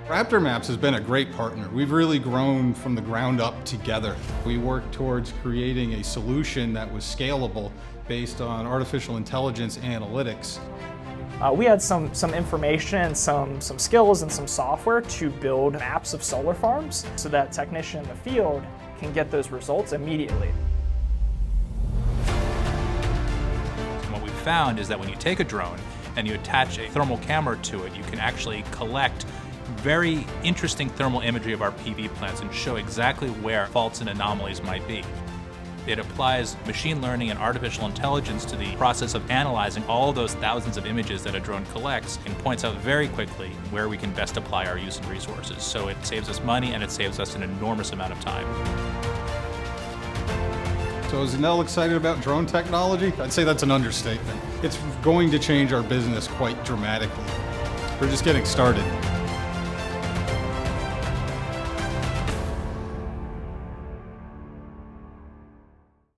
Raptor Maps has been a great partner. We've really grown from the ground up together. We worked towards creating a solution that was scalable based on artificial intelligence analytics. We had some information, some skills, and some software to build maps of solar farms so that technician in the field can get those results immediately. What we found is that when you take a drone and you attach a thermal camera to it, you can actually collect very interesting thermal imagery of our PV plants and show exactly where faults and anomalies might be. It applies machine learning and artificial intelligence to the process of analyzing all those thousands of images that a drone collects and points out very quickly where we can best apply our use of resources. So it saves us money and it saves us an enormous amount of time. So is Enel excited about drone technology? I'd say that's an understatement. It's going to change our business quite dramatically. We're just getting started.